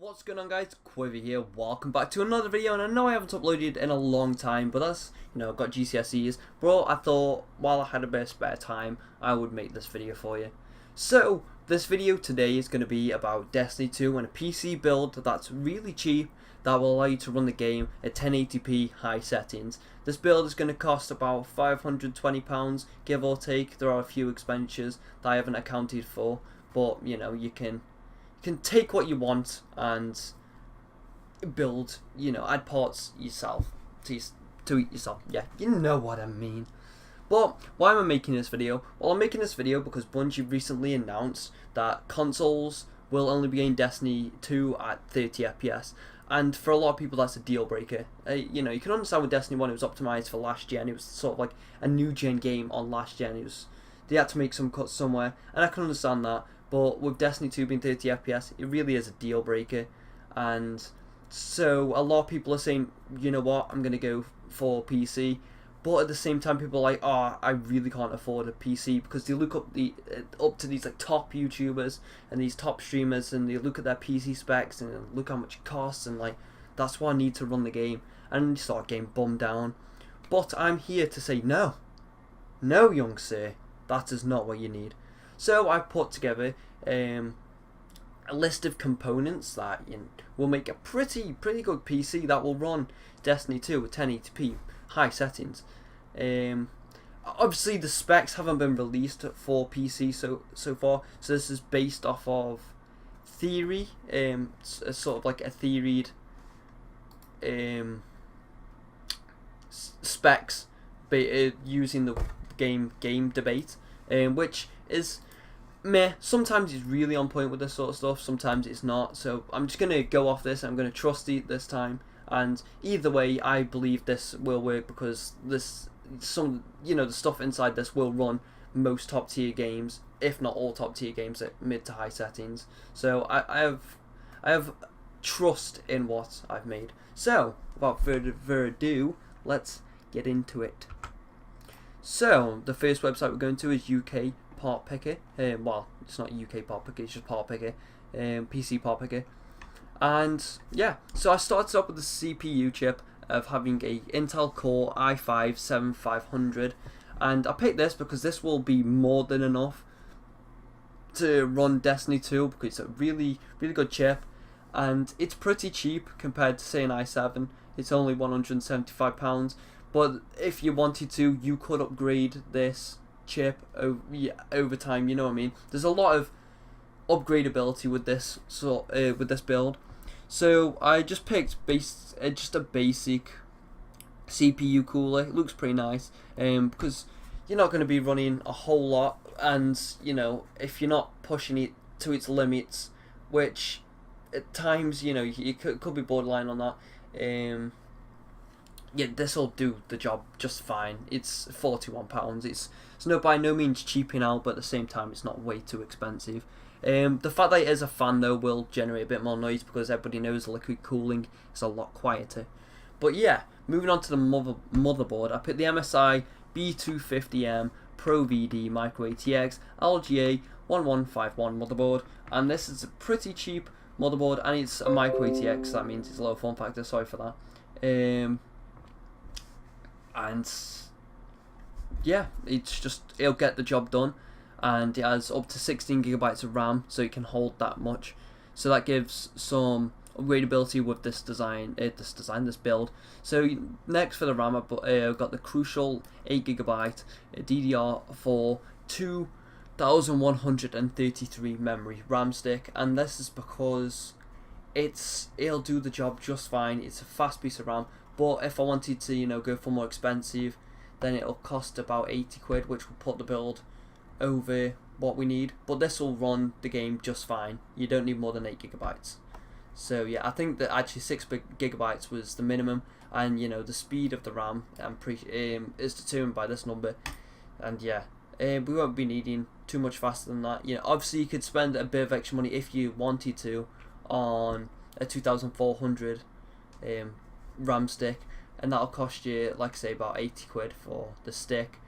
What's going on, guys? Quiver here. Welcome back to another video, and I know I haven't uploaded in a long time, but that's, I've got GCSEs, but I thought while I had a bit of spare time I would make this video for you. So this video today is going to be about Destiny 2 and a PC build that's really cheap that will allow you to run the game at 1080p high settings. This build is going to cost about £520, give or take. There are a few expenditures that I haven't accounted for, but you can take what you want and build, add parts yourself to it yourself. Yeah, you know what I mean. But why am I making this video? Well, I'm making this video because Bungie recently announced that consoles will only be getting Destiny 2 at 30 FPS. And for a lot of people, that's a deal breaker. You can understand with Destiny 1, it was optimized for last gen. It was sort of like a new gen game on last gen. They had to make some cuts somewhere, and I can understand that. But with Destiny 2 being 30 FPS, it really is a deal breaker. And so a lot of people are saying, you know what, I'm going to go for PC. But at the same time, people are like, oh, I really can't afford a PC, because they look up to these like top YouTubers and these top streamers, and they look at their PC specs and look how much it costs, and like, that's what I need to run the game, and you start getting bummed down. But I'm here to say no, young sir, that is not what you need. So I put together a list of components that will make a pretty good PC that will run Destiny 2 with 1080p high settings. Obviously the specs haven't been released for PC so far, so this is based off of theory, sort of like a theoried specs using the game debate, which is meh. Sometimes it's really on point with this sort of stuff, sometimes it's not. So I'm just gonna go off this. I'm gonna trust it this time, and either way, I believe this will work, because the stuff inside this will run most top tier games, if not all top tier games, at mid to high settings. So I have trust in what I've made. So without further ado, let's get into it. So the first website we're going to is UK Part Picker. Well, it's not UK Part Picker, it's just Part Picker, PC Part Picker. And yeah, so I started up with the CPU chip of having a Intel Core i5-7500, and I picked this because this will be more than enough to run Destiny 2, because it's a really good chip, and it's pretty cheap compared to, say, an i7. It's only £175, but if you wanted to, you could upgrade this chip over time. You know what I mean? There's a lot of upgradability with this with this build. So I just picked just a basic CPU cooler. It looks pretty nice, because you're not going to be running a whole lot, and if you're not pushing it to its limits, which at times you could be borderline on that. Yeah, this will do the job just fine. It's £41. It's by no means cheaping out, but at the same time, it's not way too expensive. The fact that it is a fan, though, will generate a bit more noise, because everybody knows liquid cooling is a lot quieter. But yeah, moving on to the motherboard, I picked the MSI B250M Pro VD Micro ATX LGA 1151 motherboard, and this is a pretty cheap motherboard, and it's a Micro ATX. That means it's a low form factor. Sorry for that. And yeah, it'll get the job done, and it has up to 16GB of RAM, so it can hold that much. So that gives some upgradability with this build. So next for the RAM, I've got the Crucial 8GB DDR4 2133 memory RAM stick, and this is because it'll do the job just fine. It's a fast piece of RAM. But if I wanted to, go for more expensive, then it'll cost about 80 quid, which will put the build over what we need. But this will run the game just fine. You don't need more than 8GB. So yeah, I think that actually 6GB was the minimum, and the speed of the RAM is determined by this number. And yeah, we won't be needing too much faster than that. Obviously you could spend a bit of extra money if you wanted to on a 2400 RAM stick, and that'll cost you, like I say, about 80 quid for the stick.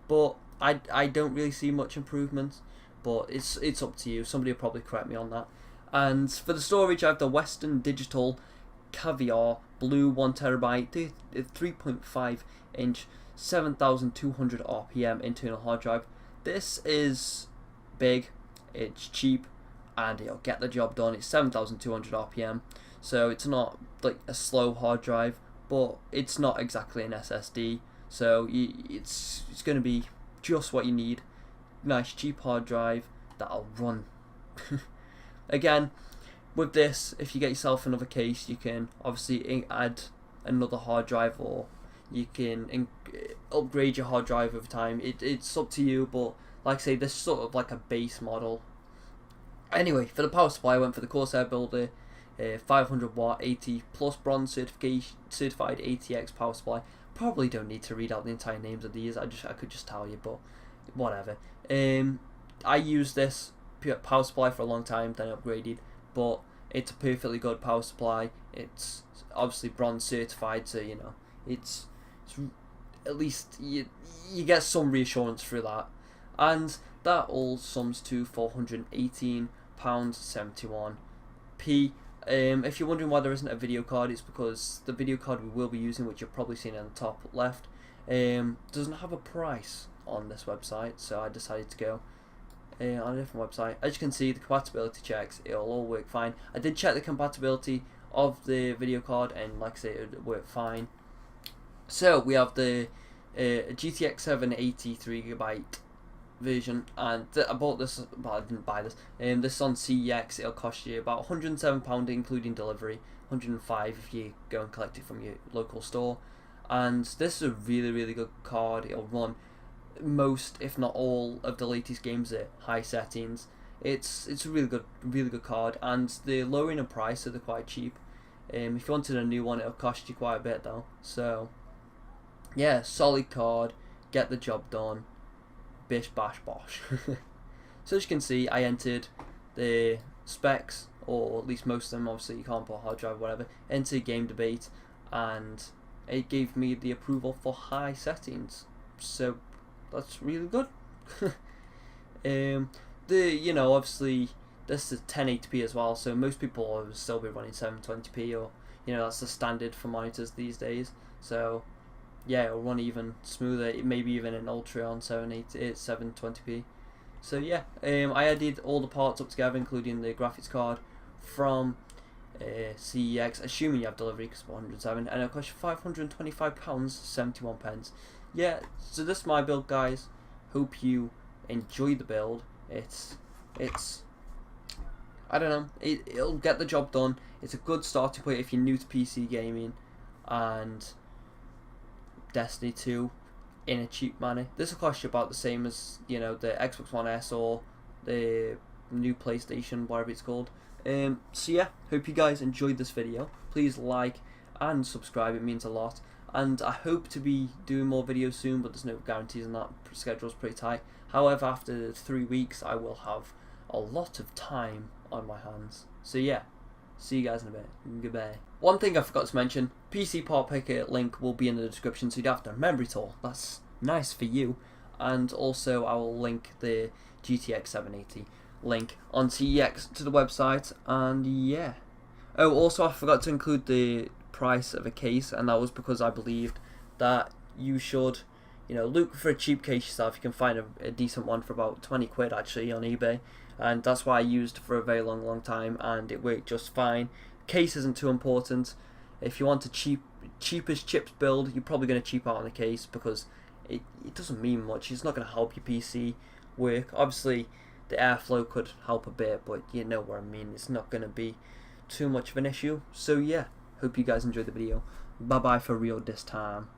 But I don't really see much improvement, but it's up to you. Somebody will probably correct me on that. And for the storage, I have the Western Digital Caviar Blue 1TB 3.5 inch 7200 RPM internal hard drive. This is big, it's cheap, and it'll get the job done. It's 7200 RPM, so it's not like a slow hard drive, but it's not exactly an SSD, so it's going to be just what you need. Nice cheap hard drive that'll run. Again, with this, if you get yourself another case, you can obviously add another hard drive, or you can upgrade your hard drive over time. It's up to you, but like I say, this is sort of like a base model. Anyway, for the power supply, I went for the Corsair Builder 500 watt 80 plus bronze certified ATX power supply. Probably don't need to read out the entire names of these. I could just tell you, but whatever. I used this power supply for a long time, then upgraded, but it's a perfectly good power supply. It's obviously bronze certified, so you know it's at least you get some reassurance through that, and that all sums to £418.71p. If you're wondering why there isn't a video card, it's because the video card we will be using, which you're probably seeing on the top left, doesn't have a price on this website, so I decided to go on a different website. As you can see, the compatibility checks, it'll all work fine. I did check the compatibility of the video card, and like I say, it would work fine. So we have the GTX 780 3GB version, and I bought this, but I didn't buy this. This is on CEX. It'll cost you about £107 including delivery, £105 if you go and collect it from your local store. And this is a really good card. It'll run most, if not all, of the latest games at high settings. It's a really good card, and they're lowering in price, so they're quite cheap. If you wanted a new one, it'll cost you quite a bit though. So yeah, solid card, get the job done, bish bash bosh. So as you can see, I entered the specs, or at least most of them. Obviously you can't put a hard drive, whatever. Enter game debate, and it gave me the approval for high settings, so that's really good. Obviously this is 1080p as well, so most people will still be running 720p, or that's the standard for monitors these days. So yeah, it'll run even smoother, maybe even an ultra on 720p. So yeah, I added all the parts up together, including the graphics card from CEX, assuming you have delivery, because it's 107, and it'll cost you £525.71. Yeah, so this is my build, guys. Hope you enjoy the build. It's I don't know, it'll get the job done. It's a good starting point if you're new to PC gaming and Destiny 2 in a cheap manner. This will cost you about the same as the Xbox One S or the new PlayStation, whatever it's called. So yeah, hope you guys enjoyed this video. Please like and subscribe, it means a lot. And I hope to be doing more videos soon, but there's no guarantees on that. Schedule's pretty tight. However, after 3 weeks, I will have a lot of time on my hands. So yeah, see you guys in a bit. Goodbye. One thing I forgot to mention, PC Part Picker link will be in the description, so you don't have to remember it all. That's nice for you. And also I will link the GTX 780 link on CEX to the website, and yeah. Oh, also I forgot to include the price of a case, and that was because I believed that you should look for a cheap case yourself. You can find a decent one for about 20 quid actually on eBay, and that's what I used for a very long time, and it worked just fine. Case isn't too important. If you want a cheapest chips build, you're probably going to cheap out on the case, because it doesn't mean much. It's not going to help your PC work. Obviously the airflow could help a bit, but you know what I mean. It's not going to be too much of an issue. So yeah, hope you guys enjoyed the video. Bye bye for real this time.